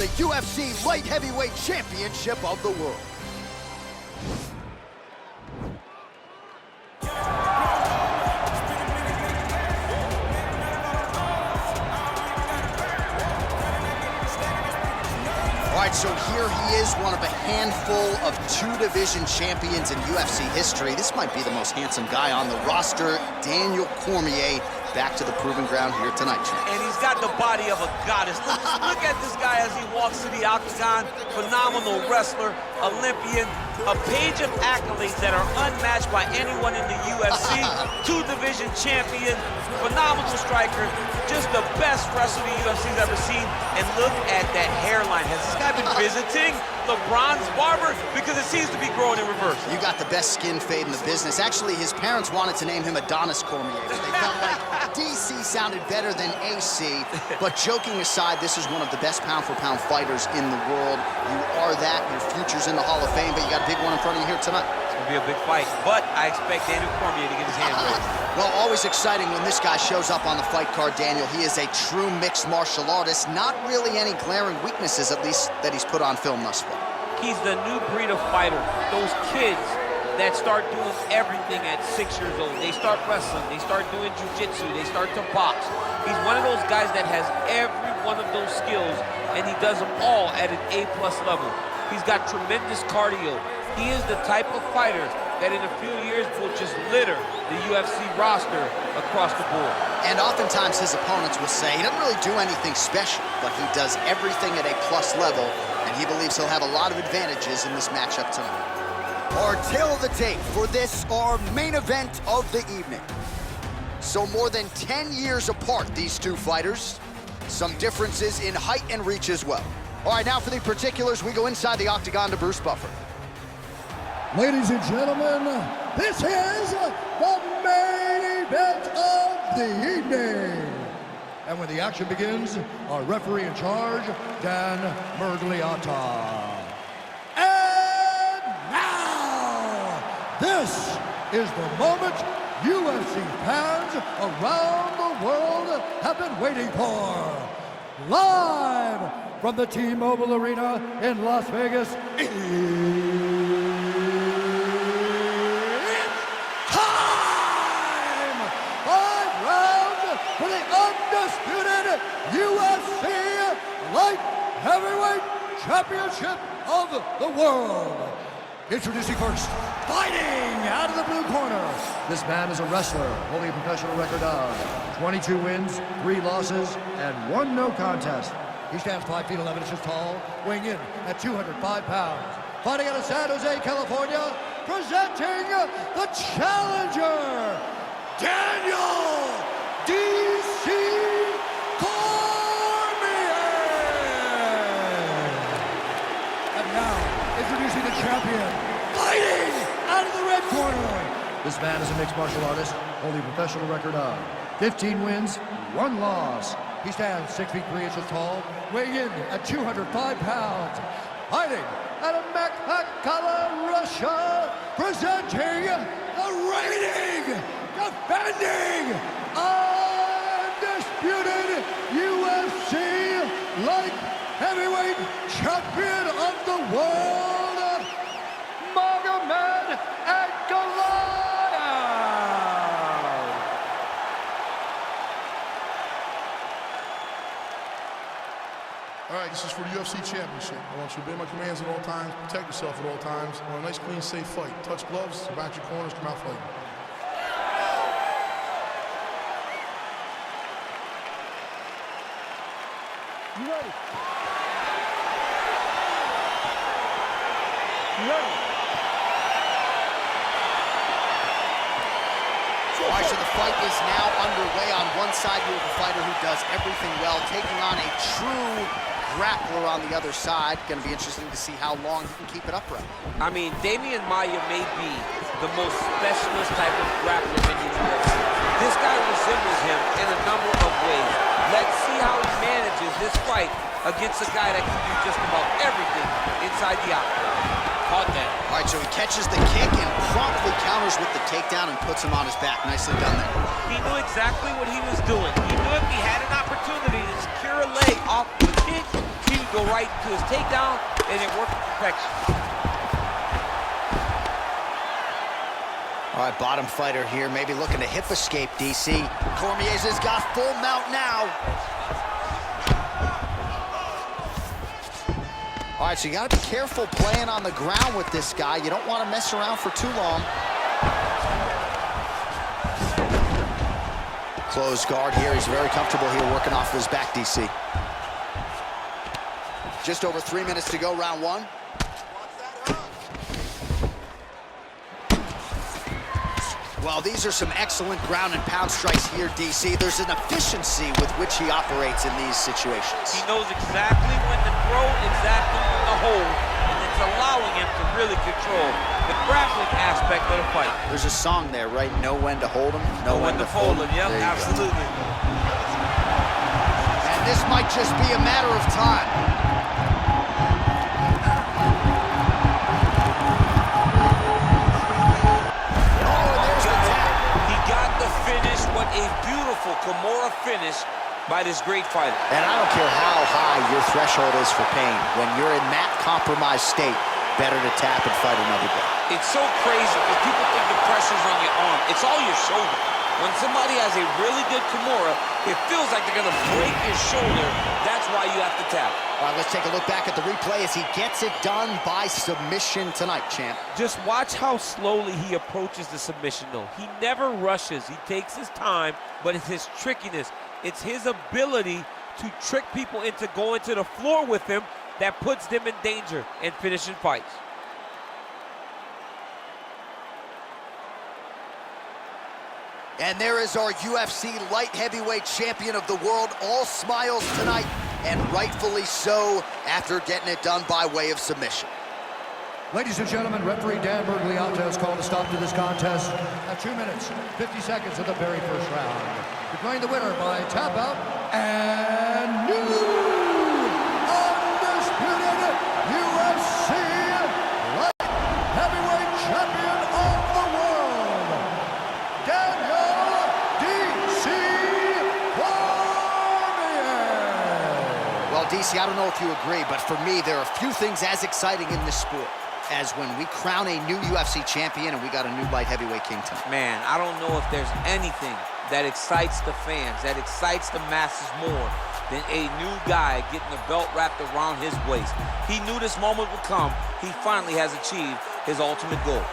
The UFC Light Heavyweight Championship of the world. All right, so here he is, one of a handful of two-division champions in UFC history. This might be the most handsome guy on the roster, Daniel Cormier, back to the proving ground here tonight. And he's got the body of a goddess. Look at this guy as he walks to the octagon. Phenomenal wrestler, Olympian, a page of accolades that are unmatched by anyone in the UFC. Two-division champion, phenomenal striker, just the best wrestler the UFC's ever seen. And look at that hairline. Has this guy been visiting LeBron's barber? Because it seems to be growing in reverse. You got the best skin fade in the business. Actually, his parents wanted to name him Adonis Cormier, but they felt like DC sounded better than AC. But joking aside, this is one of the best pound-for-pound fighters in the world. You are that. Your future's in the Hall of Fame, but you got a big one in front of you here tonight. It's going to be a big fight, but I expect Daniel Cormier to get his hand raised. Well, always exciting when this guy shows up on the fight card, Daniel. He is a true mixed martial artist. Not really any glaring weaknesses, at least, that he's put on film thus far. He's the new breed of fighter. Those kids that start doing everything at 6 years old. They start wrestling, they start doing jiu-jitsu, they start to box. He's one of those guys that has every one of those skills, and he does them all at an A-plus level. He's got tremendous cardio. He is the type of fighter that in a few years will just litter the UFC roster across the board. And oftentimes his opponents will say he doesn't really do anything special, but he does everything at a plus level, and he believes he'll have a lot of advantages in this matchup tonight. Our tail of the tape for this, our main event of the evening. So more than 10 years apart, these two fighters. Some differences in height and reach as well. All right, now for the particulars, we go inside the octagon to Bruce Buffer. Ladies and gentlemen, this is the main event of the evening. And when the action begins, our referee in charge, Dan Mergliata. And now, this is the moment UFC fans around the world have been waiting for. Live from the T-Mobile Arena in Las Vegas, it's time! 5 rounds for the undisputed UFC Light Heavyweight Championship of the world. Introducing first, fighting out of the blue corner. This man is a wrestler, holding a professional record of 22 wins, 3 losses, and 1 no contest. He stands 5 feet 11 inches tall, weighing in at 205 pounds. Fighting out of San Jose, California, presenting the challenger, Daniel D.C. Cormier. And now, introducing the champion, fighting out of the red corner. This man is a mixed martial artist, holding a professional record of 15 wins, 1 loss. He stands 6 feet 3 inches tall, weighing in at 205 pounds. Fighting out of Magomed, Russia, presenting the reigning, defending, undisputed UFC Light Heavyweight Champion of the world, Magomed Ankalaev. All right, this is for the UFC Championship. I want you to obey my commands at all times, protect yourself at all times. I want a nice, clean, safe fight. Touch gloves, back your corners, come out fighting. You ready? You ready? All right, so the fight is now underway. On one side, you have a fighter who does everything well, taking on a true grappler on the other side. Going to be interesting to see how long he can keep it upright. I mean, Damian Maia may be the most specialist type of grappler in the UFC. This guy resembles him in a number of ways. Let's see how he manages this fight against a guy that can do just about everything inside the octagon. Caught that. All right, so he catches the kick and promptly counters with the takedown and puts him on his back. Nicely done there. He knew exactly what he was doing. He knew if he had an opportunity to secure a leg off the kick, he go right to his takedown, and it worked to perfection. All right, bottom fighter here, maybe looking to hip escape, DC. Cormier's has got full mount now. All right, so you gotta be careful playing on the ground with this guy. You don't want to mess around for too long. Closed guard here. He's very comfortable here working off of his back, DC. Just over 3 minutes to go, round one. Well, these are some excellent ground and pound strikes here, DC. There's an efficiency with which he operates in these situations. He knows exactly when to throw, exactly when to hold, and it's allowing him to really control the grappling aspect of the fight. There's a song there, right? Know when to hold him, Know when to fold him. Yep, absolutely. And this might just be a matter of time. A beautiful Kimura finish by this great fighter. And I don't care how high your threshold is for pain. When you're in that compromised state, better to tap and fight another day. It's so crazy because people think the pressure's on your arm. It's all your shoulder. When somebody has a really good Kimura, it feels like they're gonna break your shoulder. That's why you have to tap. All right, let's take a look back at the replay as he gets it done by submission tonight, champ. Just watch how slowly he approaches the submission, though. He never rushes. He takes his time, but it's his trickiness. It's his ability to trick people into going to the floor with him that puts them in danger and finishing fights. And there is our UFC light heavyweight champion of the world, all smiles tonight, and rightfully so after getting it done by way of submission. Ladies and gentlemen, referee Dan Bergliata has called a stop to this contest at 2 minutes, 50 seconds of the very first round. Declaring the winner by tap out and new undisputed UFC light heavyweight champion of the world, Daniel D.C. Cormier. Well, DC, I don't know if you agree, but for me, there are few things as exciting in this sport as when we crown a new UFC champion and we got a new light heavyweight king tonight. Man, I don't know if there's anything that excites the fans, that excites the masses more than a new guy getting the belt wrapped around his waist. He knew this moment would come. He finally has achieved his ultimate goal.